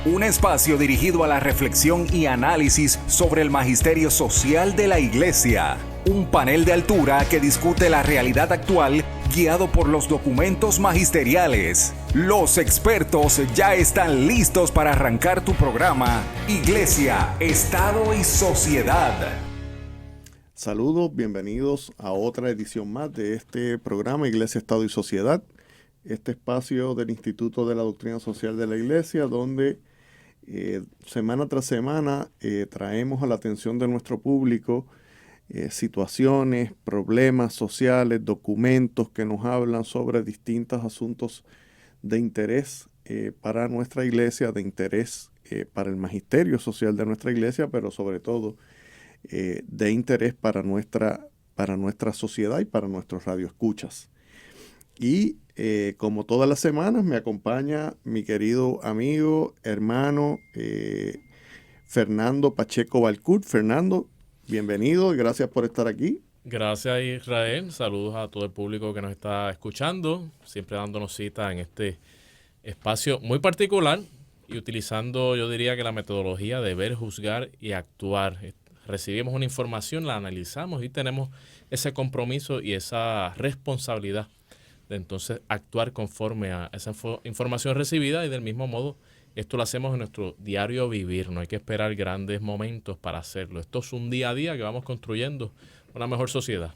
Un espacio dirigido a la reflexión y análisis sobre el magisterio social de la Iglesia. Un panel de altura que discute la realidad actual guiado por los documentos magisteriales. Los expertos ya están listos para arrancar tu programa Iglesia, Estado y Sociedad. Saludos, bienvenidos a otra edición más de este programa Iglesia, Estado y Sociedad. Este espacio del Instituto de la Doctrina Social de la Iglesia, donde semana tras semana traemos a la atención de nuestro público situaciones, problemas sociales, documentos que nos hablan sobre distintos asuntos de interés para nuestra iglesia, de interés para el magisterio social de nuestra iglesia, pero sobre todo de interés para nuestra sociedad y para nuestros radioescuchas. Y como todas las semanas me acompaña mi querido amigo, hermano Fernando Pacheco Valcourt. Fernando, bienvenido y gracias por estar aquí. Gracias, Israel. Saludos a todo el público que nos está escuchando, siempre dándonos cita en este espacio muy particular y utilizando, yo diría que la metodología de ver, juzgar y actuar. Recibimos una información, la analizamos y tenemos ese compromiso y esa responsabilidad de entonces actuar conforme a esa información recibida, y del mismo modo esto lo hacemos en nuestro diario vivir. No hay que esperar grandes momentos para hacerlo. Esto es un día a día que vamos construyendo una mejor sociedad.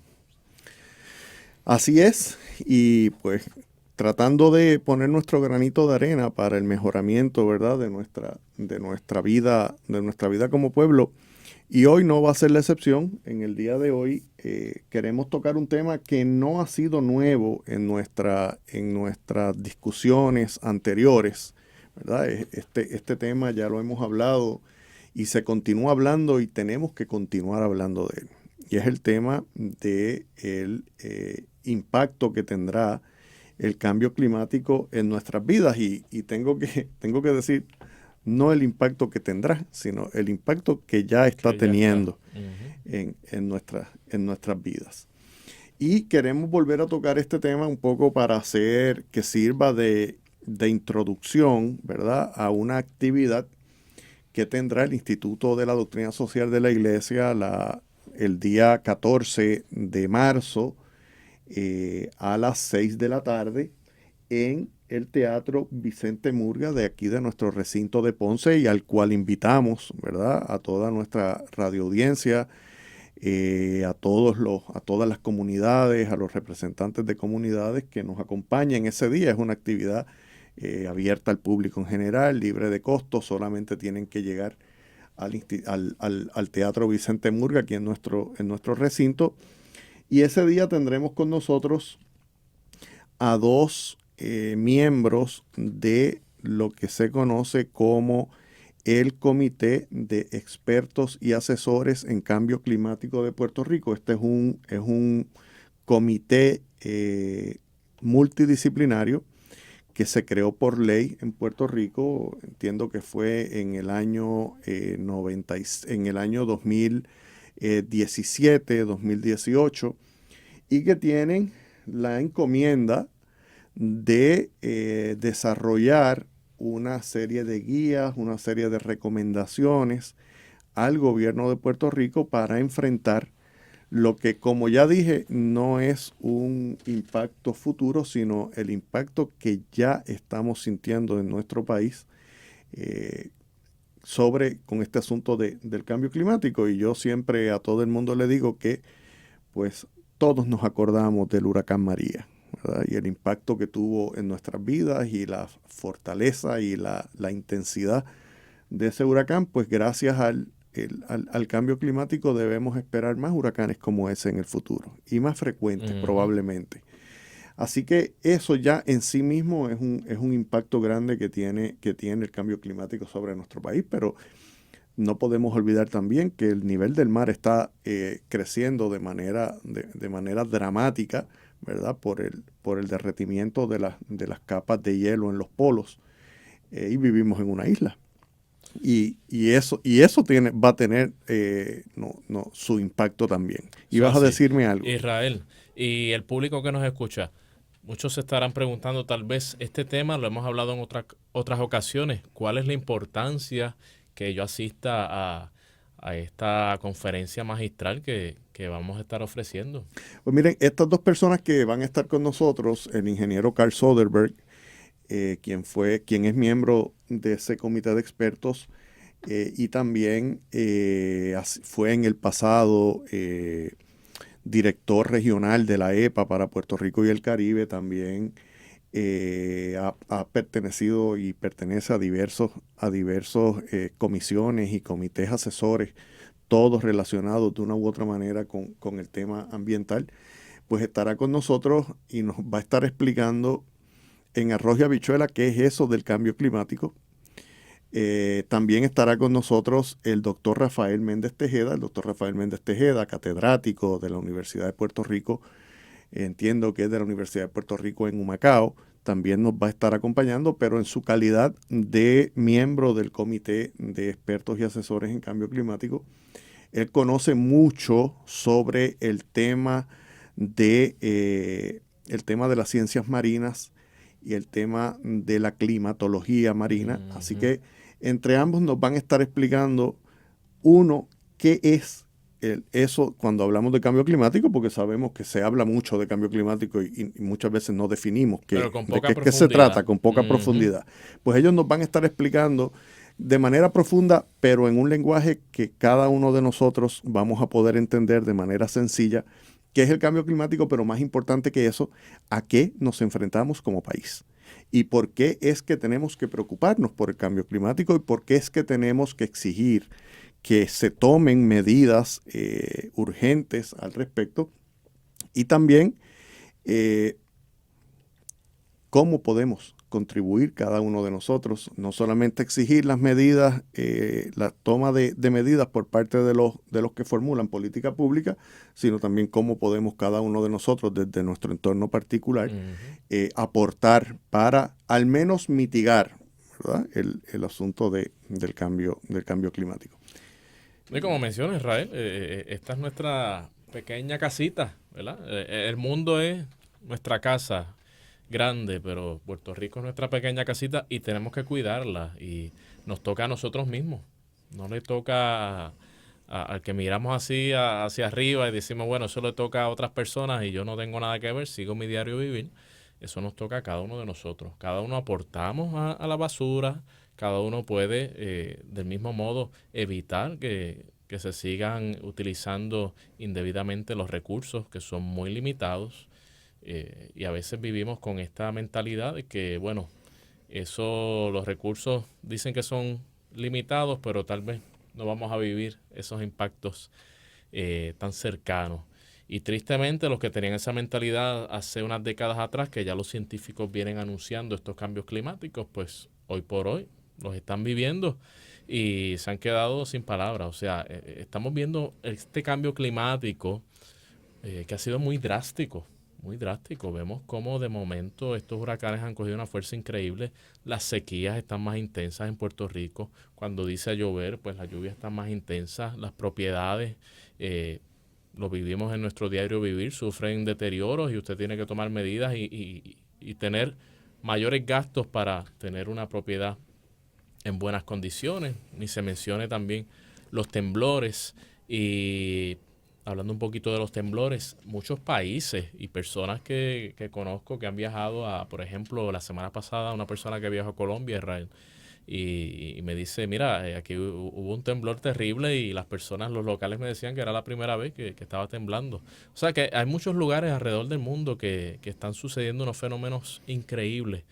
Así es, y pues tratando de poner nuestro granito de arena para el mejoramiento, ¿verdad?, de nuestra vida como pueblo. Y hoy no va a ser la excepción. En el día de hoy queremos tocar un tema que no ha sido nuevo en nuestras discusiones anteriores, ¿verdad? Este tema ya lo hemos hablado y se continúa hablando y tenemos que continuar hablando de él. Y es el tema del impacto que tendrá el cambio climático en nuestras vidas. Y tengo que decir, no el impacto que tendrá, sino el impacto que ya está teniendo en nuestras vidas. Y queremos volver a tocar este tema un poco para hacer que sirva de introducción, ¿verdad?, a una actividad que tendrá el Instituto de la Doctrina Social de la Iglesia el día 14 de marzo a las 6 de la tarde en el Teatro Vicente Murga de aquí de nuestro recinto de Ponce, y al cual invitamos, ¿verdad?, a toda nuestra radioaudiencia, a todas las comunidades, a los representantes de comunidades que nos acompañen ese día. Es una actividad abierta al público en general, libre de costo. Solamente tienen que llegar al Teatro Vicente Murga aquí en nuestro recinto, y ese día tendremos con nosotros a dos miembros de lo que se conoce como el Comité de Expertos y Asesores en Cambio Climático de Puerto Rico. Este es un comité multidisciplinario que se creó por ley en Puerto Rico. Entiendo que fue en el año 2017, 2018, y que tienen la encomienda de desarrollar una serie de guías, una serie de recomendaciones al gobierno de Puerto Rico para enfrentar lo que, como ya dije, no es un impacto futuro, sino el impacto que ya estamos sintiendo en nuestro país con este asunto del cambio climático. Y yo siempre a todo el mundo le digo que pues todos nos acordamos del huracán María, ¿verdad?, y el impacto que tuvo en nuestras vidas y la fortaleza y la intensidad de ese huracán. Pues gracias al cambio climático debemos esperar más huracanes como ese en el futuro, y más frecuentes probablemente. Así que eso ya en sí mismo es un impacto grande que tiene el cambio climático sobre nuestro país. Pero no podemos olvidar también que el nivel del mar está creciendo de manera dramática, ¿verdad?, por el derretimiento de las capas de hielo en los polos, y vivimos en una isla. Y eso va a tener su impacto también. Y vas a decirme algo. Israel, y el público que nos escucha, Muchos se estarán preguntando, tal vez este tema lo hemos hablado en otras ocasiones. ¿Cuál es la importancia que yo asista a esta conferencia magistral que vamos a estar ofreciendo? Pues miren, estas dos personas que van a estar con nosotros, el ingeniero Carl Soderberg, quien es miembro de ese comité de expertos, y también fue en el pasado director regional de la EPA para Puerto Rico y el Caribe. También ha pertenecido y pertenece a diversos comisiones y comités asesores, todos relacionados de una u otra manera con el tema ambiental. Pues estará con nosotros y nos va a estar explicando en arroz y habichuela qué es eso del cambio climático. También estará con nosotros el doctor Rafael Méndez Tejeda, catedrático de la Universidad de Puerto Rico, entiendo que es de la Universidad de Puerto Rico en Humacao. También nos va a estar acompañando, pero en su calidad de miembro del Comité de Expertos y Asesores en Cambio Climático. Él conoce mucho sobre el tema de las ciencias marinas y el tema de la climatología marina. Así que entre ambos nos van a estar explicando, uno, qué es eso cuando hablamos de cambio climático, porque sabemos que se habla mucho de cambio climático y muchas veces no definimos de qué se trata, con poca profundidad. Pues ellos nos van a estar explicando de manera profunda, pero en un lenguaje que cada uno de nosotros vamos a poder entender de manera sencilla, qué es el cambio climático, pero más importante que eso, a qué nos enfrentamos como país. Y por qué es que tenemos que preocuparnos por el cambio climático y por qué es que tenemos que exigir que se tomen medidas urgentes al respecto. Y también cómo podemos contribuir cada uno de nosotros, no solamente exigir las medidas, la toma de medidas por parte de los que formulan política pública, sino también cómo podemos cada uno de nosotros desde nuestro entorno particular aportar para al menos mitigar, ¿verdad?, el asunto del cambio climático. Y como menciona Israel, esta es nuestra pequeña casita, ¿verdad? El mundo es nuestra casa grande, pero Puerto Rico es nuestra pequeña casita y tenemos que cuidarla, y nos toca a nosotros mismos. No le toca al que miramos así hacia arriba y decimos, bueno, eso le toca a otras personas y yo no tengo nada que ver, sigo mi diario vivir. Eso nos toca a cada uno de nosotros. Cada uno aportamos a la basura, cada uno puede del mismo modo evitar que se sigan utilizando indebidamente los recursos, que son muy limitados. Y a veces vivimos con esta mentalidad de que, bueno, los recursos dicen que son limitados, pero tal vez no vamos a vivir esos impactos tan cercanos. Y tristemente los que tenían esa mentalidad hace unas décadas atrás, que ya los científicos vienen anunciando estos cambios climáticos, pues hoy por hoy los están viviendo y se han quedado sin palabras. O sea, estamos viendo este cambio climático que ha sido muy drástico. Muy drástico. Vemos cómo de momento estos huracanes han cogido una fuerza increíble. Las sequías están más intensas en Puerto Rico. Cuando dice a llover, pues las lluvias están más intensas. Las propiedades, lo vivimos en nuestro diario vivir, sufren deterioros y usted tiene que tomar medidas y tener mayores gastos para tener una propiedad en buenas condiciones. Ni se mencione también los temblores. Y hablando un poquito de los temblores, muchos países y personas que conozco que han viajado por ejemplo, la semana pasada una persona que viajó a Colombia, Israel, y me dice, mira, aquí hubo un temblor terrible y los locales me decían que era la primera vez que estaba temblando. O sea que hay muchos lugares alrededor del mundo que están sucediendo unos fenómenos increíbles.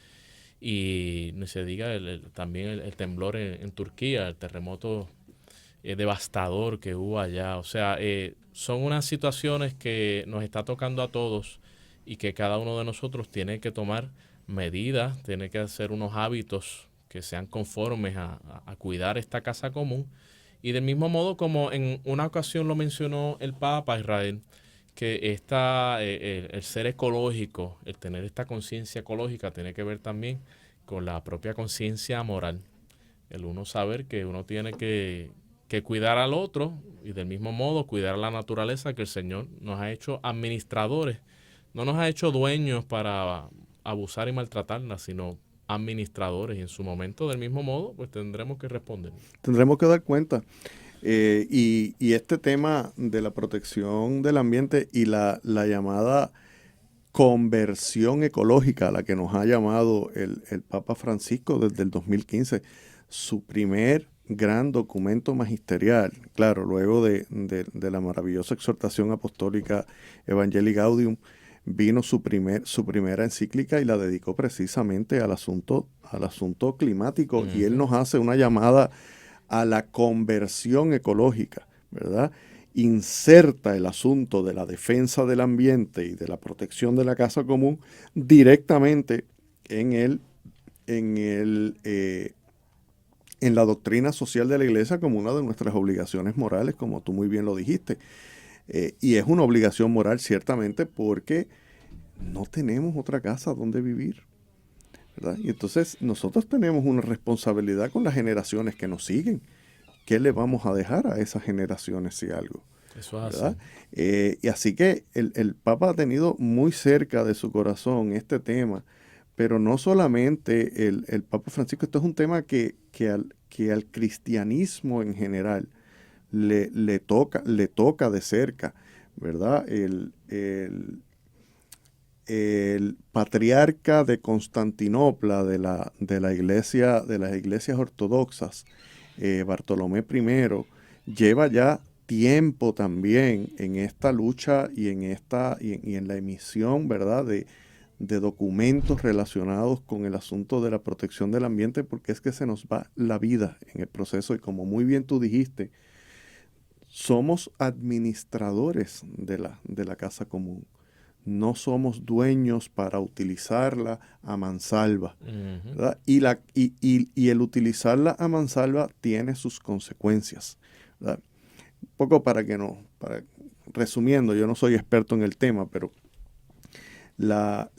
Y ni se diga también el temblor en Turquía, el terremoto devastador que hubo allá. O sea, son unas situaciones que nos está tocando a todos y que cada uno de nosotros tiene que tomar medidas, tiene que hacer unos hábitos que sean conformes a cuidar esta casa común. Y del mismo modo, como en una ocasión lo mencionó el Papa Israel, que el ser ecológico, el tener esta conciencia ecológica tiene que ver también con la propia conciencia moral. El uno saber que uno tiene que cuidar al otro y del mismo modo cuidar a la naturaleza, que el Señor nos ha hecho administradores no nos ha hecho dueños para abusar y maltratarla, sino administradores. Y en su momento, del mismo modo, pues tendremos que responder. Tendremos que dar cuenta. Y este tema de la protección del ambiente y la llamada conversión ecológica a la que nos ha llamado el Papa Francisco desde el 2015, su primer gran documento magisterial, claro, luego de la maravillosa exhortación apostólica Evangelii Gaudium, vino su primera encíclica y la dedicó precisamente al asunto climático. Uh-huh. Y él nos hace una llamada a la conversión ecológica, ¿verdad? Inserta el asunto de la defensa del ambiente y de la protección de la casa común directamente en la doctrina social de la Iglesia como una de nuestras obligaciones morales, como tú muy bien lo dijiste. Y es una obligación moral ciertamente porque no tenemos otra casa donde vivir, ¿verdad? Y entonces nosotros tenemos una responsabilidad con las generaciones que nos siguen. ¿Qué le vamos a dejar a esas generaciones si algo? Eso es ¿verdad? Y así que el Papa ha tenido muy cerca de su corazón este tema, pero no solamente el Papa Francisco. Esto es un tema que al cristianismo en general le toca de cerca, ¿verdad? El patriarca de Constantinopla de las iglesias ortodoxas, Bartolomé I, lleva ya tiempo también en esta lucha y en la emisión, ¿verdad?, de documentos relacionados con el asunto de la protección del ambiente, porque es que se nos va la vida en el proceso. Y como muy bien tú dijiste, somos administradores de la casa común. No somos dueños para utilizarla a mansalva, ¿verdad? Y el utilizarla a mansalva tiene sus consecuencias, ¿verdad? Un poco resumiendo, yo no soy experto en el tema, pero las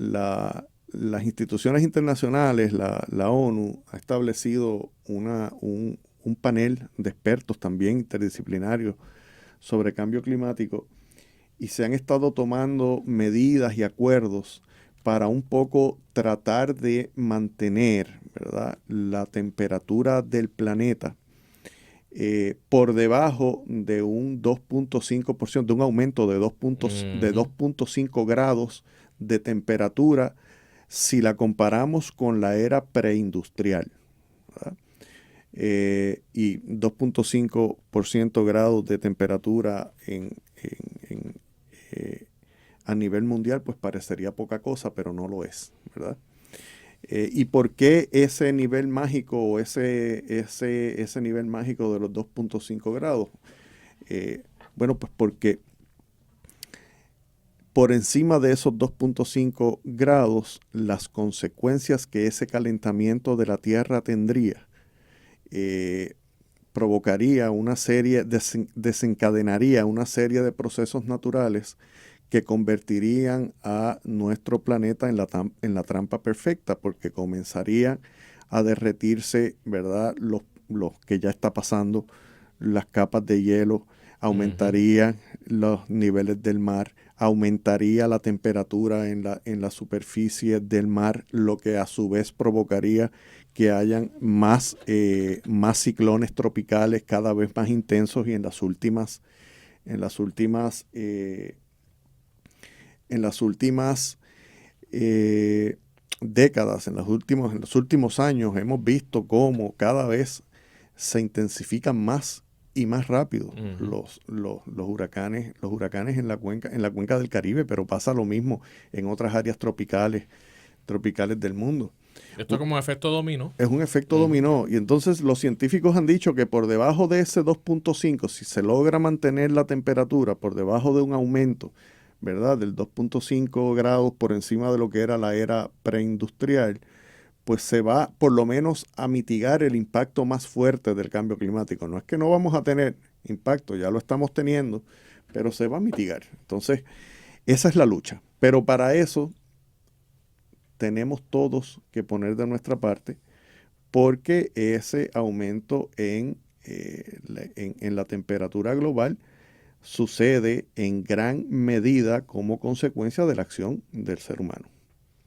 instituciones internacionales, la ONU, ha establecido un panel de expertos también interdisciplinarios sobre cambio climático, y se han estado tomando medidas y acuerdos para un poco tratar de mantener, ¿verdad?, la temperatura del planeta por debajo de un 2.5%, de un aumento de 2.5 grados de temperatura si la comparamos con la era preindustrial, ¿verdad? Y 2.5% grados de temperatura a nivel mundial, pues parecería poca cosa, pero no lo es, ¿verdad? ¿Y por qué ese nivel mágico o ese nivel mágico de los 2.5 grados? Bueno, pues porque por encima de esos 2.5 grados, las consecuencias que ese calentamiento de la Tierra tendría provocaría desencadenaría una serie de procesos naturales que convertirían a nuestro planeta en la trampa perfecta, porque comenzarían a derretirse, ¿verdad?, los que ya está pasando, las capas de hielo, aumentarían los niveles del mar, aumentaría la temperatura en la superficie del mar, lo que a su vez provocaría que hayan más ciclones tropicales cada vez más intensos, y en las últimas décadas, en los últimos años, hemos visto cómo cada vez se intensifican más y más rápido los huracanes en la cuenca del Caribe, pero pasa lo mismo en otras áreas tropicales del mundo. Esto es como un efecto dominó. Es un efecto dominó. Y entonces los científicos han dicho que por debajo de ese 2.5, si se logra mantener la temperatura por debajo de un aumento, ¿verdad?, del 2.5 grados por encima de lo que era la era preindustrial, pues se va por lo menos a mitigar el impacto más fuerte del cambio climático. No es que no vamos a tener impacto, ya lo estamos teniendo, pero se va a mitigar. Entonces, esa es la lucha. Pero para eso tenemos todos que poner de nuestra parte, porque ese aumento en la temperatura global sucede en gran medida como consecuencia de la acción del ser humano,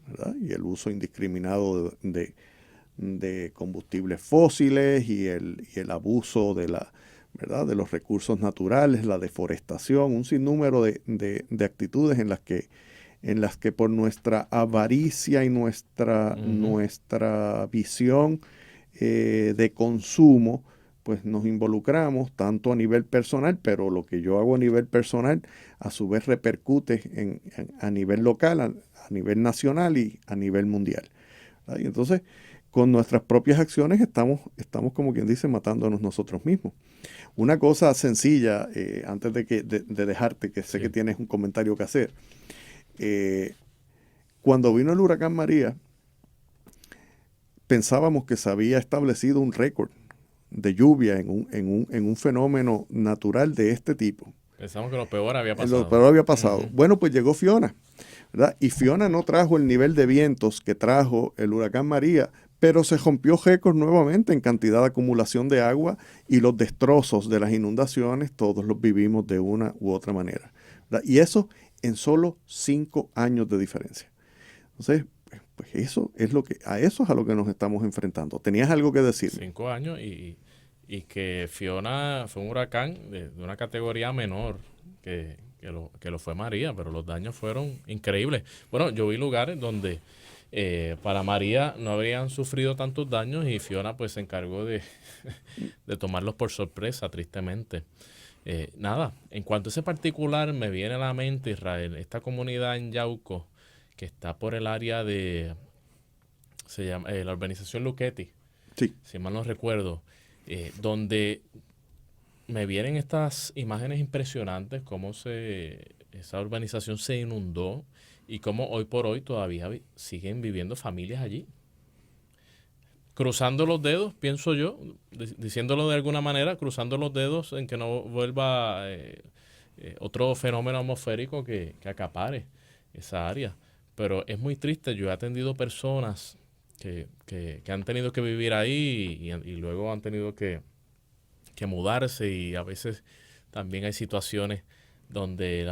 ¿verdad? Y el uso indiscriminado de combustibles fósiles y el abuso ¿verdad? De los recursos naturales, la deforestación, un sinnúmero de actitudes en las que por nuestra avaricia y nuestra visión de consumo, pues nos involucramos tanto a nivel personal, pero lo que yo hago a nivel personal a su vez repercute a nivel local, a nivel nacional y a nivel mundial, ¿verdad? Y entonces con nuestras propias acciones estamos como quien dice matándonos nosotros mismos. Una cosa sencilla, antes de dejarte, que sé que tienes un comentario que hacer. Cuando vino el huracán María, pensábamos que se había establecido un récord de lluvia en un fenómeno natural de este tipo. Pensamos que lo peor había pasado. Lo peor había pasado. Bueno, pues llegó Fiona, ¿verdad? Y Fiona no trajo el nivel de vientos que trajo el huracán María, pero se rompió récord nuevamente en cantidad de acumulación de agua y los destrozos de las inundaciones, todos los vivimos de una u otra manera, ¿verdad? Y eso en solo 5 años de diferencia. Entonces, pues eso es a eso es a lo que nos estamos enfrentando. ¿Tenías algo que decir? 5 años y que Fiona fue un huracán de una categoría menor que lo fue María, pero los daños fueron increíbles. Bueno, yo vi lugares donde para María no habrían sufrido tantos daños y Fiona pues se encargó de tomarlos por sorpresa, tristemente. Nada, en cuanto a ese particular me viene a la mente, Israel, esta comunidad en Yauco que está por el área se llama la urbanización Luchetti, sí, si mal no recuerdo, donde me vienen estas imágenes impresionantes, cómo esa urbanización se inundó y cómo hoy por hoy todavía siguen viviendo familias allí. Cruzando los dedos, pienso yo, diciéndolo de alguna manera, cruzando los dedos en que no vuelva otro fenómeno atmosférico que acapare esa área. Pero es muy triste, yo he atendido personas que han tenido que vivir ahí y luego han tenido que mudarse y a veces también hay situaciones donde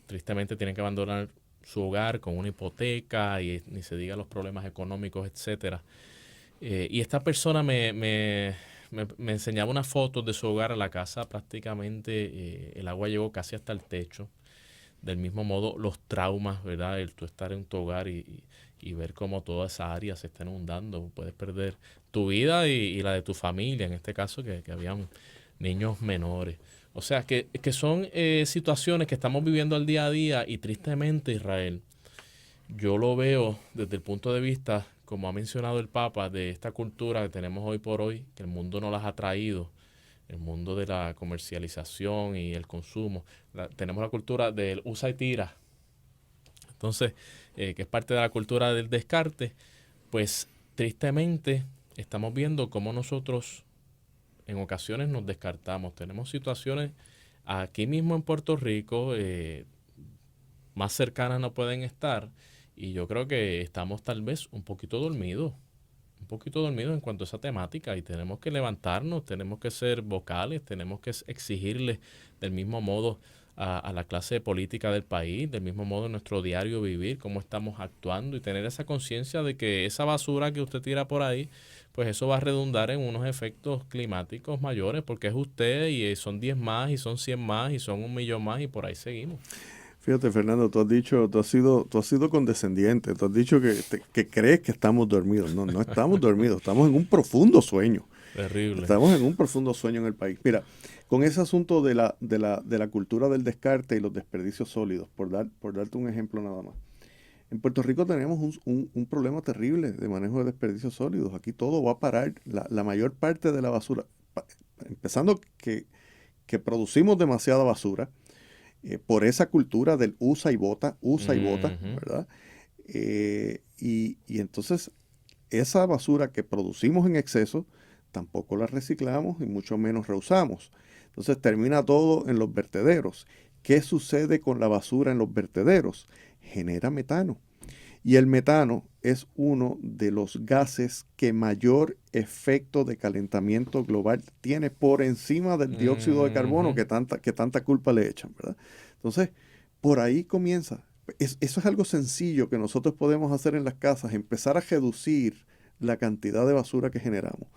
tristemente tienen que abandonar su hogar con una hipoteca y ni se diga los problemas económicos, etcétera. Y esta persona me enseñaba unas fotos de su hogar. A la casa prácticamente el agua llegó casi hasta el techo. Del mismo modo, los traumas, ¿verdad? El tú estar en tu hogar y ver cómo toda esa área se está inundando. Puedes perder tu vida y la de tu familia, en este caso que habían niños menores. O sea, que son situaciones que estamos viviendo al día a día y tristemente, Israel, yo lo veo desde el punto de vista, como ha mencionado el Papa, de esta cultura que tenemos hoy por hoy, que el mundo nos las ha traído, el mundo de la comercialización y el consumo. Tenemos la cultura del usa y tira. Entonces, que es parte de la cultura del descarte, pues tristemente estamos viendo cómo nosotros en ocasiones nos descartamos. Tenemos situaciones aquí mismo en Puerto Rico, más cercanas no pueden estar, y yo creo que estamos tal vez un poquito dormidos en cuanto a esa temática y tenemos que levantarnos, tenemos que ser vocales, tenemos que exigirle del mismo modo a la clase política del país, del mismo modo en nuestro diario vivir, cómo estamos actuando y tener esa conciencia de que esa basura que usted tira por ahí, pues eso va a redundar en unos efectos climáticos mayores porque es usted y son 10 más y son 100 más y son 1.000.000 más y por ahí seguimos. Fíjate, Fernando, tú has sido condescendiente, tú has dicho que crees que estamos dormidos. No estamos dormidos, estamos en un profundo sueño. Terrible. Estamos en un profundo sueño en el país. Mira, con ese asunto de la cultura del descarte y los desperdicios sólidos, por darte un ejemplo nada más. En Puerto Rico tenemos un problema terrible de manejo de desperdicios sólidos. Aquí todo va a parar, la mayor parte de la basura, empezando que producimos demasiada basura, por esa cultura del usa y bota, ¿verdad? Y entonces esa basura que producimos en exceso tampoco la reciclamos y mucho menos reusamos. Entonces termina todo en los vertederos. ¿Qué sucede con la basura en los vertederos? Genera metano. Y el metano es uno de los gases que mayor efecto de calentamiento global tiene por encima del dióxido de carbono que tanta culpa le echan, ¿verdad? Entonces, por ahí comienza. Eso es algo sencillo que nosotros podemos hacer en las casas, empezar a reducir la cantidad de basura que generamos.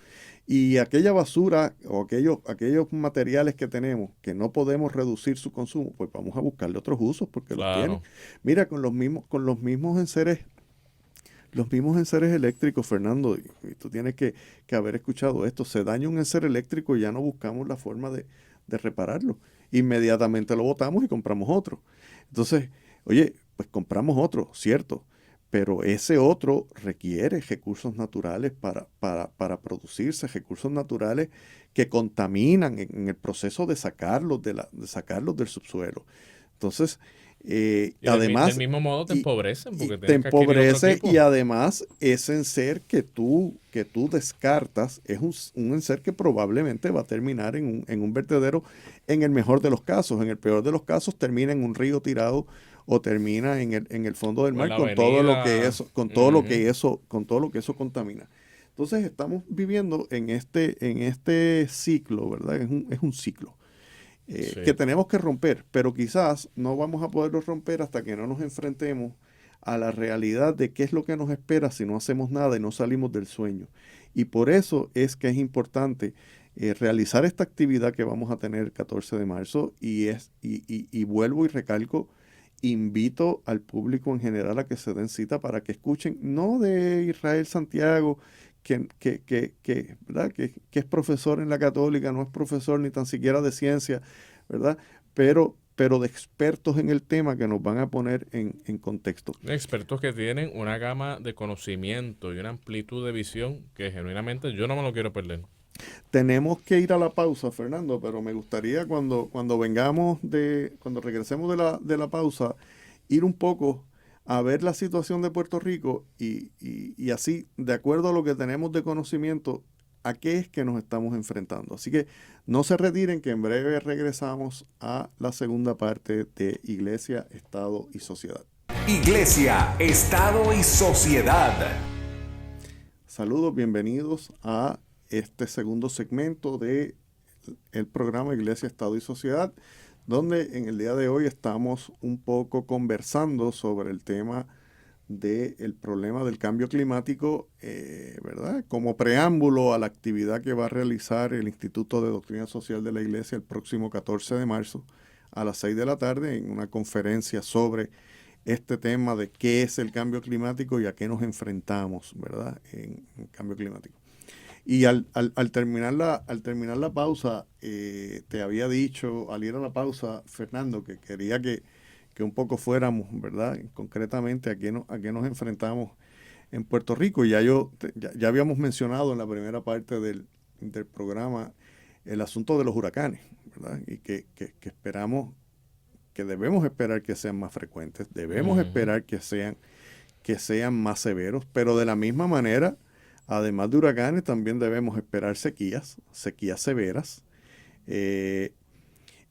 Y aquella basura o aquellos materiales que tenemos que no podemos reducir su consumo, pues vamos a buscarle otros usos porque los tienen. Mira, con los mismos enseres eléctricos, Fernando, y tú tienes que haber escuchado esto, se daña un enser eléctrico y ya no buscamos la forma de repararlo. Inmediatamente lo botamos y compramos otro. Entonces, oye, pues compramos otro, cierto, pero ese otro requiere recursos naturales para producirse, recursos naturales que contaminan en el proceso de sacarlos, de sacarlos del subsuelo. Entonces, además... Del mismo modo te empobrecen. Porque te empobrece y además ese enser que tú descartas es un enser que probablemente va a terminar en un vertedero en el mejor de los casos. En el peor de los casos termina en un río tirado o termina en el fondo del mar con todo lo que eso contamina. Entonces estamos viviendo en este ciclo, ¿verdad? Es un ciclo que tenemos que romper, pero quizás no vamos a poderlo romper hasta que no nos enfrentemos a la realidad de qué es lo que nos espera si no hacemos nada y no salimos del sueño. Y por eso es que es importante realizar esta actividad que vamos a tener el 14 de marzo y vuelvo y recalco, invito al público en general a que se den cita para que escuchen, no de Israel Santiago, ¿verdad? Que es profesor en la Católica, no es profesor ni tan siquiera de ciencia, ¿verdad? Pero de expertos en el tema que nos van a poner en contexto. Expertos que tienen una gama de conocimiento y una amplitud de visión que genuinamente yo no me lo quiero perder. Tenemos que ir a la pausa, Fernando, pero me gustaría cuando regresemos de la pausa, ir un poco a ver la situación de Puerto Rico y así, de acuerdo a lo que tenemos de conocimiento, a qué es que nos estamos enfrentando. Así que no se retiren, que en breve regresamos a la segunda parte de Iglesia, Estado y Sociedad. Iglesia, Estado y Sociedad. Saludos, bienvenidos a este segundo segmento de el programa Iglesia, Estado y Sociedad, donde en el día de hoy estamos un poco conversando sobre el tema del problema del cambio climático, ¿verdad? Como preámbulo a la actividad que va a realizar el Instituto de Doctrina Social de la Iglesia el próximo 14 de marzo a las 6 de la tarde en una conferencia sobre este tema de qué es el cambio climático y a qué nos enfrentamos, ¿verdad? En cambio climático. Y al terminar la pausa, te había dicho, al ir a la pausa, Fernando, que quería que un poco fuéramos, ¿verdad? Concretamente a qué nos enfrentamos en Puerto Rico. Y ya habíamos mencionado en la primera parte del programa el asunto de los huracanes, ¿verdad? Y que esperamos, que debemos esperar que sean más frecuentes, debemos esperar que sean más severos, pero de la misma manera, además de huracanes, también debemos esperar sequías severas.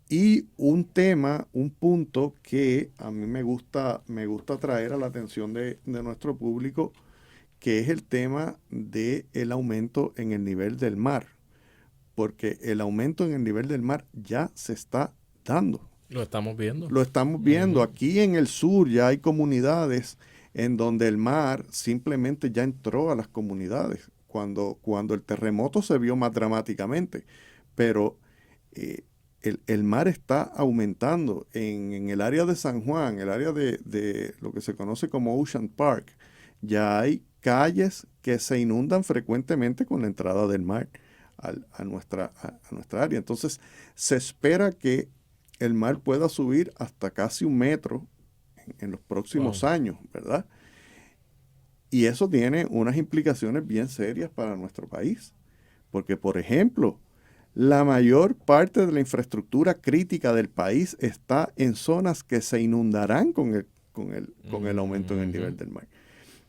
Y un punto que a mí me gusta traer a la atención de nuestro público, que es el tema del aumento en el nivel del mar. Porque el aumento en el nivel del mar ya se está dando. Lo estamos viendo. Aquí en el sur ya hay comunidades en donde el mar simplemente ya entró a las comunidades, cuando el terremoto se vio más dramáticamente. Pero el mar está aumentando en el área de San Juan, el área de lo que se conoce como Ocean Park. Ya hay calles que se inundan frecuentemente con la entrada del mar a nuestra área. Entonces, se espera que el mar pueda subir hasta casi 1 metro en los próximos años, ¿verdad? Y eso tiene unas implicaciones bien serias para nuestro país. Porque, por ejemplo, la mayor parte de la infraestructura crítica del país está en zonas que se inundarán con el aumento en el nivel del mar.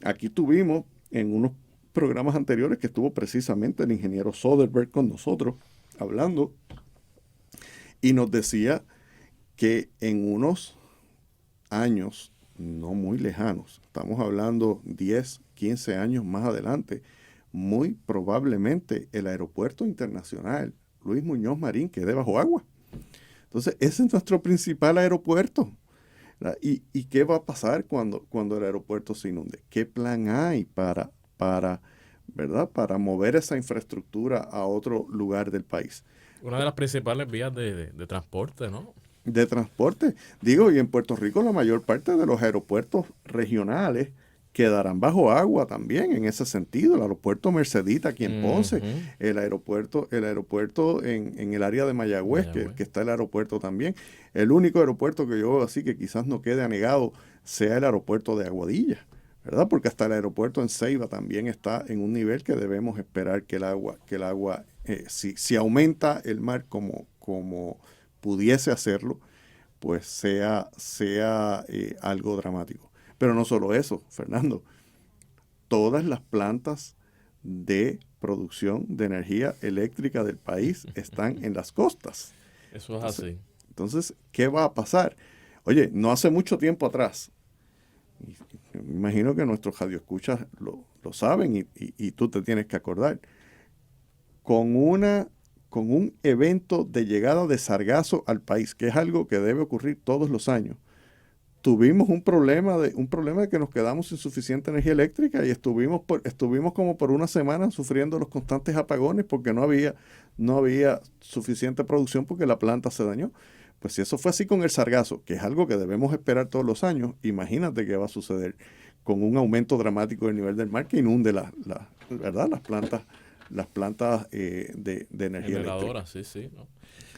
Aquí tuvimos en unos programas anteriores que estuvo precisamente el ingeniero Soderberg con nosotros hablando y nos decía que en unos años no muy lejanos, estamos hablando 10, 15 años más adelante, muy probablemente el aeropuerto internacional Luis Muñoz Marín quede bajo agua. Entonces, ese es nuestro principal aeropuerto. ¿Y qué va a pasar cuando el aeropuerto se inunde? ¿Qué plan hay ¿verdad? Para mover esa infraestructura a otro lugar del país? Una de las principales vías de transporte, ¿no? De transporte. Digo, y en Puerto Rico la mayor parte de los aeropuertos regionales quedarán bajo agua también en ese sentido. El aeropuerto Mercedita aquí en Ponce, el aeropuerto en el área de Mayagüez, que está el aeropuerto también. El único aeropuerto que yo veo así que quizás no quede anegado sea el aeropuerto de Aguadilla, ¿verdad? Porque hasta el aeropuerto en Ceiba también está en un nivel que debemos esperar que el agua si aumenta el mar como pudiese hacerlo, pues sea algo dramático. Pero no solo eso, Fernando. Todas las plantas de producción de energía eléctrica del país están en las costas. Eso es así. Entonces, ¿qué va a pasar? Oye, no hace mucho tiempo atrás, me imagino que nuestros radioescuchas lo saben y tú te tienes que acordar, con un evento de llegada de sargazo al país, que es algo que debe ocurrir todos los años, tuvimos un problema de que nos quedamos sin suficiente energía eléctrica y estuvimos como por una semana sufriendo los constantes apagones porque no había suficiente producción porque la planta se dañó. Pues si eso fue así con el sargazo, que es algo que debemos esperar todos los años, imagínate qué va a suceder con un aumento dramático del nivel del mar que inunde ¿verdad? las plantas de energía eléctrica. Sí, sí, ¿no?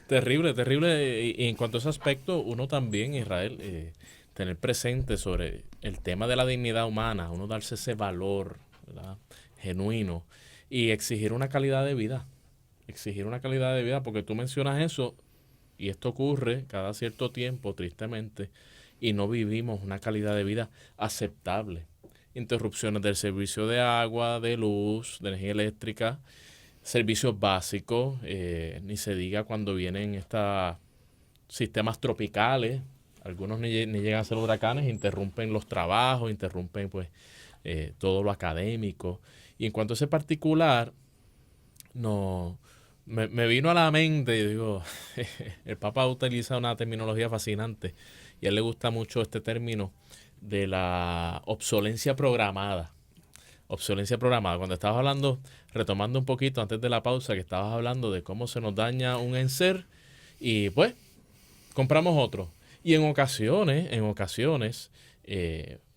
Terrible, terrible. Y en cuanto a ese aspecto, uno también, Israel, tener presente sobre el tema de la dignidad humana, uno darse ese valor, ¿verdad?, genuino, y exigir una calidad de vida. Exigir una calidad de vida, porque tú mencionas eso, y esto ocurre cada cierto tiempo, tristemente, y no vivimos una calidad de vida aceptable. Interrupciones del servicio de agua, de luz, de energía eléctrica, servicios básicos, ni se diga cuando vienen estos sistemas tropicales, algunos ni llegan a ser huracanes, interrumpen los trabajos, interrumpen pues todo lo académico. Y en cuanto a ese particular, me vino a la mente, digo, el Papa utiliza una terminología fascinante y a él le gusta mucho este término de la obsolencia programada. Obsolencia programada. Cuando estabas hablando, retomando un poquito antes de la pausa, que estabas hablando de cómo se nos daña un enser y pues compramos otro. Y en ocasiones,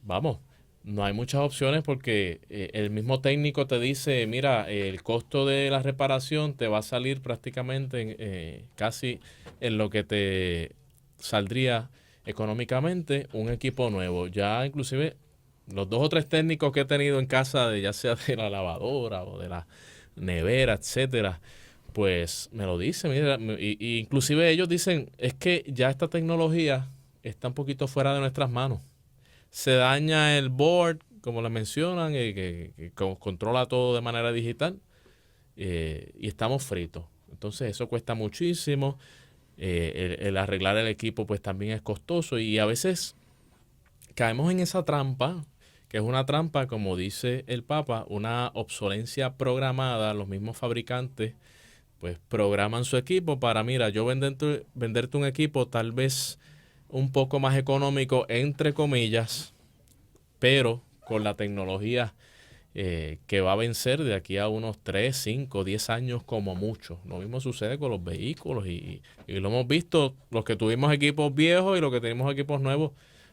vamos, no hay muchas opciones porque el mismo técnico te dice, mira, el costo de la reparación te va a salir prácticamente casi en lo que te saldría económicamente un equipo nuevo. Ya inclusive los 2 o 3 técnicos que he tenido en casa, ya sea de la lavadora o de la nevera, etcétera, pues me lo dicen, mira, y inclusive ellos dicen, es que ya esta tecnología está un poquito fuera de nuestras manos. Se daña el board, como le mencionan, que controla todo de manera digital, y estamos fritos. Entonces eso cuesta muchísimo. El arreglar el equipo pues también es costoso y a veces caemos en esa trampa, que es una trampa, como dice el Papa, una obsolencia programada. Los mismos fabricantes pues programan su equipo para, mira, yo venderte un equipo tal vez un poco más económico, entre comillas, pero con la tecnología que va a vencer de aquí a unos 3, 5, 10 años como mucho. Lo mismo sucede con los vehículos y lo hemos visto, los que tuvimos equipos viejos y los que tenemos equipos nuevos,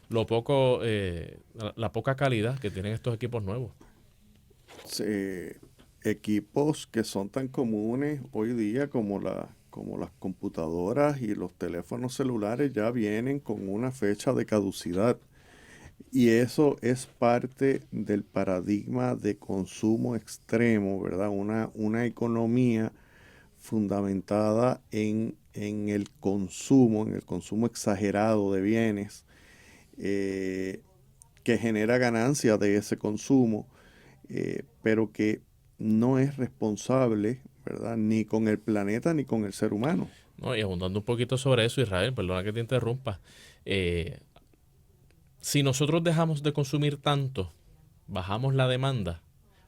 la poca calidad que tienen estos equipos nuevos. Sí, equipos que son tan comunes hoy día como las computadoras y los teléfonos celulares ya vienen con una fecha de caducidad. Y eso es parte del paradigma de consumo extremo, ¿verdad? Una economía fundamentada en el consumo exagerado de bienes, que genera ganancia de ese consumo, pero que no es responsable, ¿verdad?, ni con el planeta ni con el ser humano. No, y abundando un poquito sobre eso, Israel, perdona que te interrumpa, si nosotros dejamos de consumir tanto, bajamos la demanda,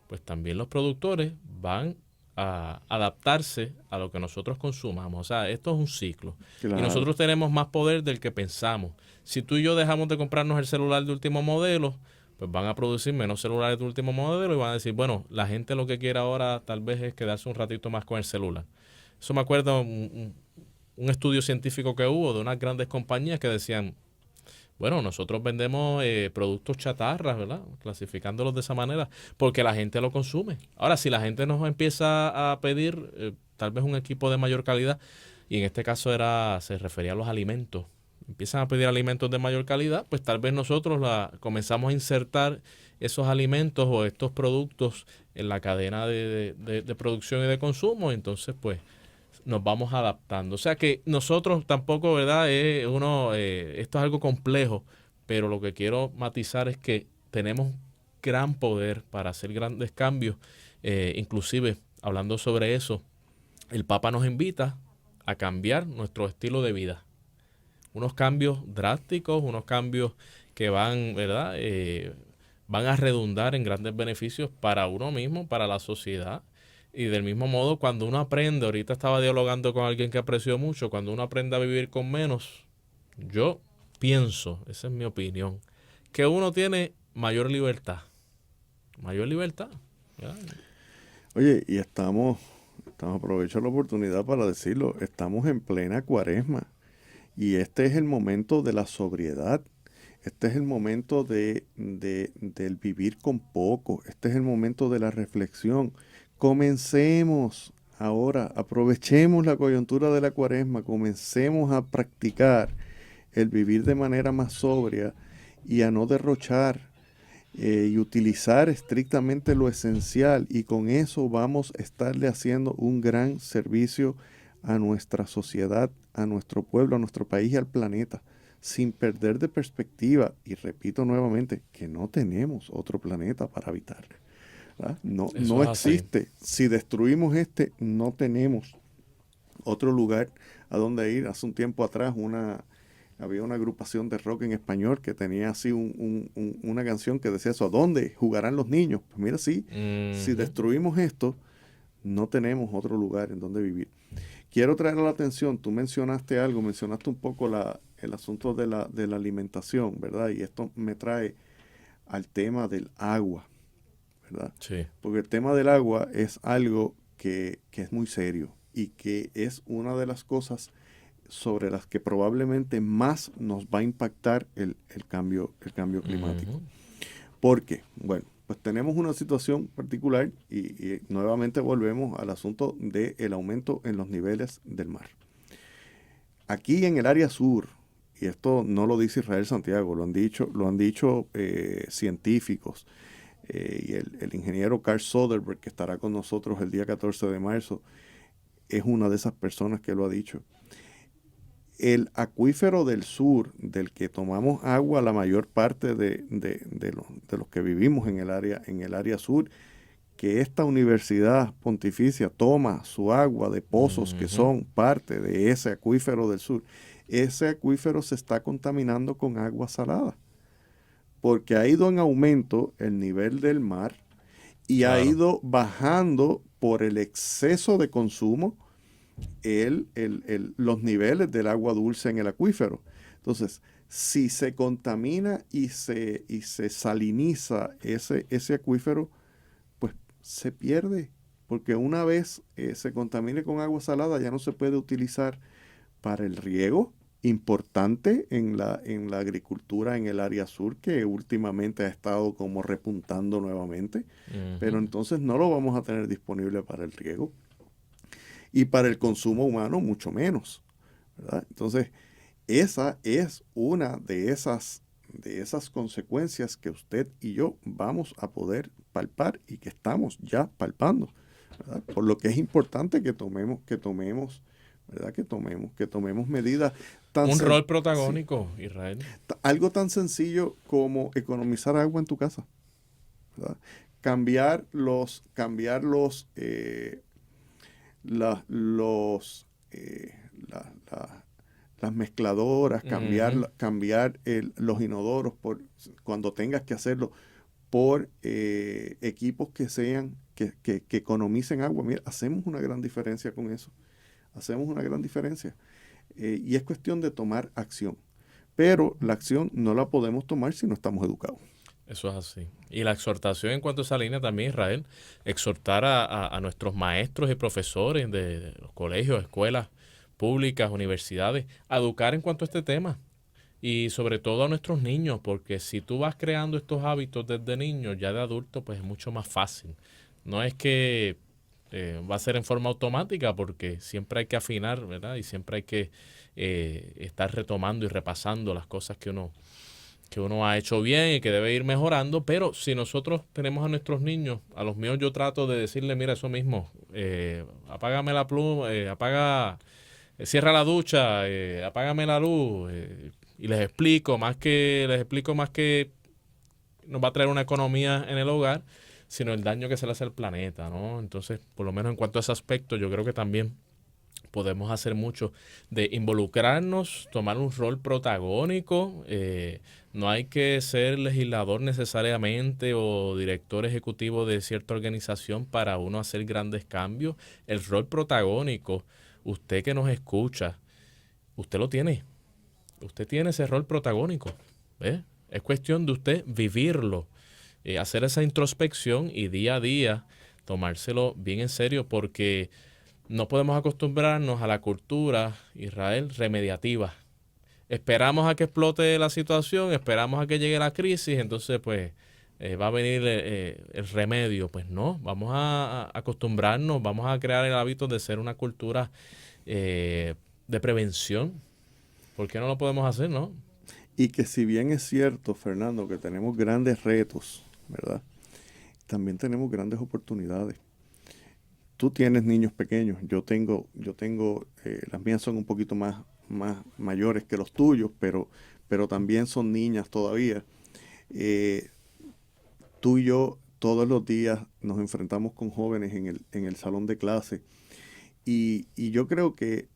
pues también los productores van a adaptarse a lo que nosotros consumamos. O sea, esto es un ciclo. Claro. Y nosotros tenemos más poder del que pensamos. Si tú y yo dejamos de comprarnos el celular de último modelo, pues van a producir menos celulares de último modelo y van a decir, bueno, la gente lo que quiere ahora tal vez es quedarse un ratito más con el celular. Eso me acuerdo un estudio científico que hubo de unas grandes compañías que decían, bueno, nosotros vendemos productos chatarras, ¿verdad? Clasificándolos de esa manera, porque la gente lo consume. Ahora, si la gente nos empieza a pedir tal vez un equipo de mayor calidad, y en este caso se refería a los alimentos, empiezan a pedir alimentos de mayor calidad, pues tal vez nosotros comenzamos a insertar esos alimentos o estos productos en la cadena de producción y de consumo, entonces pues nos vamos adaptando. O sea que nosotros tampoco, ¿verdad? Esto es algo complejo, pero lo que quiero matizar es que tenemos gran poder para hacer grandes cambios. Inclusive, hablando sobre eso, el Papa nos invita a cambiar nuestro estilo de vida. Unos cambios drásticos, unos cambios que van, ¿verdad? Van a redundar en grandes beneficios para uno mismo, para la sociedad. Y del mismo modo, cuando uno aprende, ahorita estaba dialogando con alguien que aprecio mucho, cuando uno aprende a vivir con menos, yo pienso, esa es mi opinión, que uno tiene mayor libertad. Mayor libertad. ¿Verdad? Oye, y aprovecho la oportunidad para decirlo, estamos en plena cuaresma y este es el momento de la sobriedad. Este es el momento del vivir con poco. Este es el momento de la reflexión. Comencemos ahora, aprovechemos la coyuntura de la cuaresma, comencemos a practicar el vivir de manera más sobria y a no derrochar y utilizar estrictamente lo esencial, y con eso vamos a estarle haciendo un gran servicio a nuestra sociedad, a nuestro pueblo, a nuestro país y al planeta, sin perder de perspectiva, y repito nuevamente, que no tenemos otro planeta para habitar. No existe. Si destruimos no tenemos otro lugar a donde ir. Hace un tiempo atrás había una agrupación de rock en español que tenía así una canción que decía eso: ¿a dónde jugarán los niños? Pues mira, sí, si destruimos esto, no tenemos otro lugar en donde vivir. Quiero traer a la atención, tú mencionaste un poco el asunto de la alimentación, ¿verdad? Y esto me trae al tema del agua, ¿verdad? Sí. Porque el tema del agua es algo que es muy serio y que es una de las cosas sobre las que probablemente más nos va a impactar el cambio climático. ¿Por qué? Bueno, pues tenemos una situación particular y nuevamente volvemos al asunto del aumento en los niveles del mar. Aquí en el área sur, y esto no lo dice Israel Santiago, lo han dicho científicos, y el ingeniero Carl Soderberg, que estará con nosotros el día 14 de marzo, es una de esas personas que lo ha dicho. El acuífero del sur, del que tomamos agua la mayor parte de los que vivimos en el área sur, que esta universidad pontificia toma su agua de pozos que son parte de ese acuífero del sur, ese acuífero se está contaminando con agua salada, porque ha ido en aumento el nivel del mar y Claro. ha ido bajando por el exceso de consumo los niveles del agua dulce en el acuífero. Entonces, si se contamina y se saliniza ese acuífero, pues se pierde, porque una vez se contamine con agua salada ya no se puede utilizar para el riego, importante en la agricultura en el área sur, que últimamente ha estado como repuntando nuevamente, pero entonces no lo vamos a tener disponible para el riego. Y para el consumo humano mucho menos, ¿verdad? Entonces, esa es una de esas consecuencias que usted y yo vamos a poder palpar y que estamos ya palpando, ¿verdad? Por lo que es importante que tomemos, ¿verdad? Que tomemos medidas Un rol protagónico, sí. Israel. Algo tan sencillo como economizar agua en tu casa, ¿verdad? Cambiar las las mezcladoras, Ujú. cambiar los inodoros cuando tengas que hacerlo por equipos que sean, que economicen agua. Mira, hacemos una gran diferencia con eso. Hacemos una gran diferencia. Y es cuestión de tomar acción. Pero la acción no la podemos tomar si no estamos educados. Eso es así. Y la exhortación en cuanto a esa línea también, Israel, exhortar a nuestros maestros y profesores de los colegios, escuelas públicas, universidades, a educar en cuanto a este tema. Y sobre todo a nuestros niños, porque si tú vas creando estos hábitos desde niños, ya de adulto, pues es mucho más fácil. No es que va a ser en forma automática, porque siempre hay que afinar, ¿verdad? Y siempre hay que estar retomando y repasando las cosas que uno ha hecho bien y que debe ir mejorando, pero si nosotros tenemos a nuestros niños, a los míos yo trato de decirle, mira, eso mismo, apágame la pluma, cierra la ducha, apágame la luz, y les explico más que nos va a traer una economía en el hogar, sino el daño que se le hace al planeta, ¿no? Entonces, por lo menos en cuanto a ese aspecto, yo creo que también podemos hacer mucho de involucrarnos, tomar un rol protagónico. No hay que ser legislador necesariamente o director ejecutivo de cierta organización para uno hacer grandes cambios. El rol protagónico, usted que nos escucha, usted lo tiene. Usted tiene ese rol protagónico. ¿Ve? Es cuestión de usted vivirlo, hacer esa introspección y día a día tomárselo bien en serio, porque no podemos acostumbrarnos a la cultura, Israel, remediativa. Esperamos a que explote la situación, esperamos a que llegue la crisis, entonces pues va a venir el remedio. Pues no, vamos a acostumbrarnos, vamos a crear el hábito de ser una cultura de prevención. ¿Por qué no lo podemos hacer, no? Y que si bien es cierto, Fernando, que tenemos grandes retos, ¿verdad? También tenemos grandes oportunidades. Tú tienes niños pequeños, las mías son un poquito más mayores que los tuyos, pero también son niñas todavía. Eh, Tú y yo todos los días nos enfrentamos con jóvenes en el salón de clase y yo creo que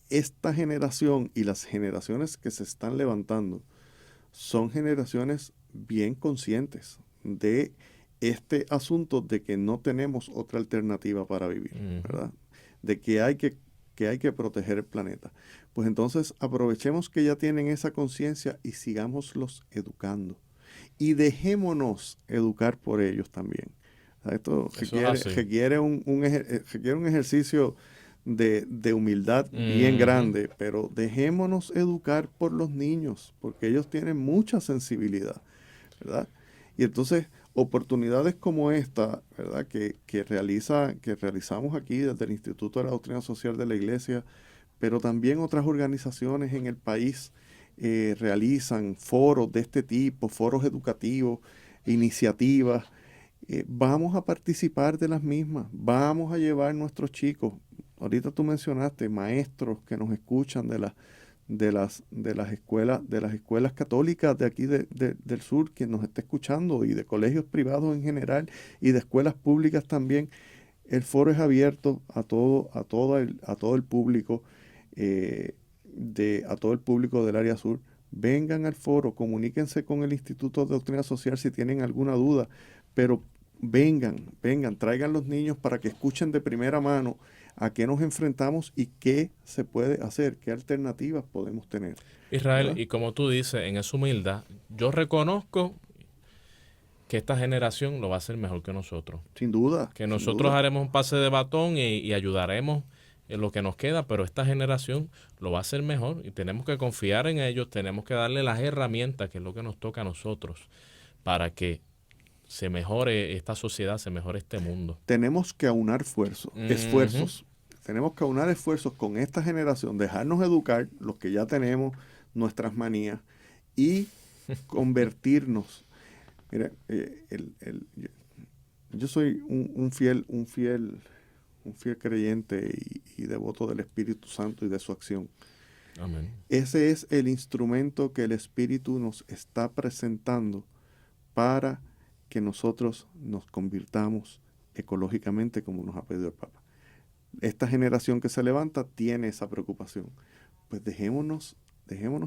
esta generación y las generaciones que se están levantando son generaciones bien conscientes de este asunto de que no tenemos otra alternativa para vivir, Ujú. ¿verdad? De que hay que proteger el planeta. Pues entonces aprovechemos que ya tienen esa conciencia y sigámoslos educando. Y dejémonos educar por ellos también. O sea, esto Eso es así. requiere un ejercicio de humildad bien Ujú. grande, pero dejémonos educar por los niños, porque ellos tienen mucha sensibilidad, ¿verdad? Y entonces, oportunidades como esta, ¿verdad? Que realizamos aquí desde el Instituto de la Doctrina Social de la Iglesia, pero también otras organizaciones en el país realizan foros de este tipo, foros educativos, iniciativas. Vamos a participar de las mismas, vamos a llevar nuestros chicos. Ahorita tú mencionaste maestros que nos escuchan de las escuelas católicas de aquí del sur, que nos está escuchando, y de colegios privados en general, y de escuelas públicas también. El foro es abierto a todo el público, a todo el público del área sur. Vengan al foro, comuníquense con el Instituto de Doctrina Social si tienen alguna duda, pero vengan, traigan los niños para que escuchen de primera mano a qué nos enfrentamos y qué se puede hacer, qué alternativas podemos tener, Israel, ¿verdad? y como tú dices, en esa humildad, yo reconozco que esta generación lo va a hacer mejor que nosotros. Sin duda, Que sin nosotros duda. haremos un pase de batón y ayudaremos en lo que nos queda, pero esta generación lo va a hacer mejor y tenemos que confiar en ellos, tenemos que darle las herramientas, que es lo que nos toca a nosotros, para que se mejore esta sociedad, se mejore este mundo. Tenemos que aunar Ujú. esfuerzos. Tenemos que aunar esfuerzos con esta generación, dejarnos educar, los que ya tenemos nuestras manías, y convertirnos. Mira, yo soy un fiel creyente y devoto del Espíritu Santo y de su acción. Amén. Ese es el instrumento que el Espíritu nos está presentando para que nosotros nos convirtamos ecológicamente como nos ha pedido el Papa. Esta generación que se levanta tiene esa preocupación, pues dejémonos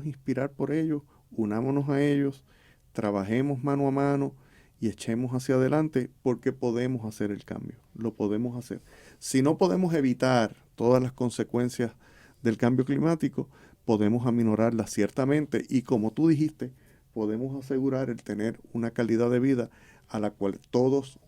inspirar por ellos, unámonos a ellos, trabajemos mano a mano y echemos hacia adelante, porque podemos hacer el cambio, lo podemos hacer. Si no podemos evitar todas las consecuencias del cambio climático, podemos aminorarlas ciertamente, y como tú dijiste, podemos asegurar el tener una calidad de vida a la cual todos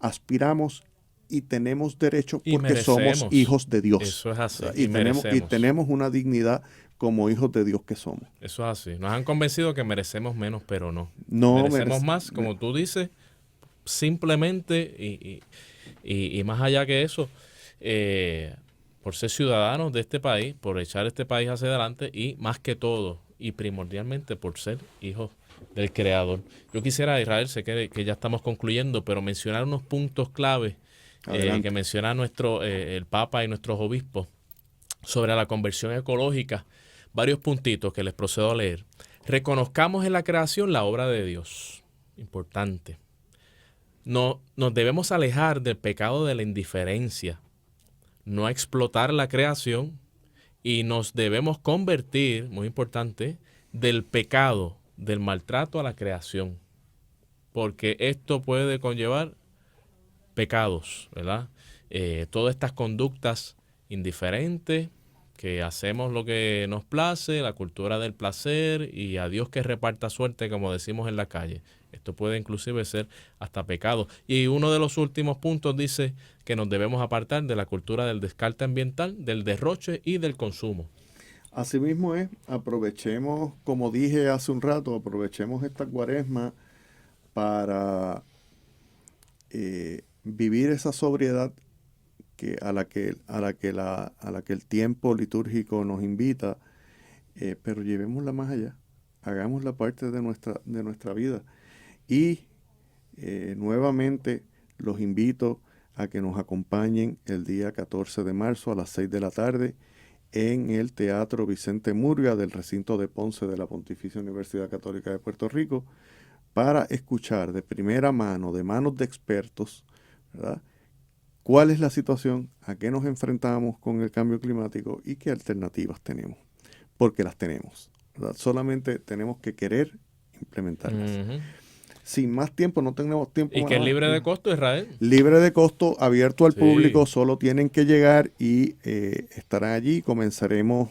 aspiramos y tenemos derecho, porque somos hijos de Dios. Eso es así. Y tenemos una dignidad como hijos de Dios que somos. Eso es así. Nos han convencido que merecemos menos, pero no. No merecemos más, como tú dices, simplemente y más allá que eso, por ser ciudadanos de este país, por echar este país hacia adelante, y más que todo y primordialmente por ser hijos del Creador. Yo quisiera, Israel, sé que ya estamos concluyendo, pero mencionar unos puntos clave que menciona el Papa y nuestros obispos sobre la conversión ecológica. Varios puntitos que les procedo a leer. Reconozcamos en la creación la obra de Dios. Importante. Nos debemos alejar del pecado de la indiferencia, no explotar la creación, y nos debemos convertir, muy importante, del pecado, del maltrato a la creación, porque esto puede conllevar pecados, ¿verdad? Todas estas conductas indiferentes, que hacemos lo que nos place, la cultura del placer, y a Dios que reparta suerte, como decimos en la calle. Esto puede inclusive ser hasta pecado. Y uno de los últimos puntos dice que nos debemos apartar de la cultura del descarte ambiental, del derroche y del consumo. Asimismo aprovechemos, como dije hace un rato, aprovechemos esta Cuaresma para vivir esa sobriedad a la que el tiempo litúrgico nos invita, pero llevémosla más allá, hagámosla parte de nuestra vida. Y nuevamente los invito a que nos acompañen el día 14 de marzo a las 6 de la tarde en el Teatro Vicente Murga del recinto de Ponce de la Pontificia Universidad Católica de Puerto Rico, para escuchar de primera mano, de manos de expertos, ¿verdad?, cuál es la situación, a qué nos enfrentamos con el cambio climático y qué alternativas tenemos, porque las tenemos, ¿verdad? Solamente tenemos que querer implementarlas. Uh-huh. Sin más tiempo, no tenemos tiempo. ¿Y que es libre de costo, Israel? Libre de costo, abierto al público, solo tienen que llegar y estarán allí. Comenzaremos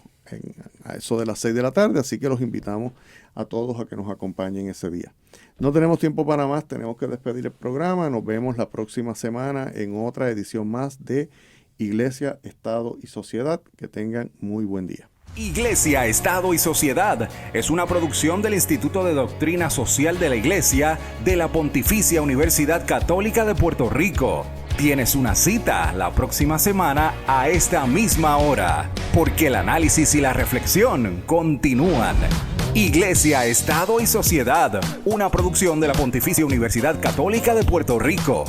a eso de las 6 de la tarde, así que los invitamos a todos a que nos acompañen ese día. No tenemos tiempo para más, tenemos que despedir el programa. Nos vemos la próxima semana en otra edición más de Iglesia, Estado y Sociedad. Que tengan muy buen día. Iglesia, Estado y Sociedad es una producción del Instituto de Doctrina Social de la Iglesia de la Pontificia Universidad Católica de Puerto Rico. Tienes una cita la próxima semana a esta misma hora, porque el análisis y la reflexión continúan. Iglesia, Estado y Sociedad, una producción de la Pontificia Universidad Católica de Puerto Rico.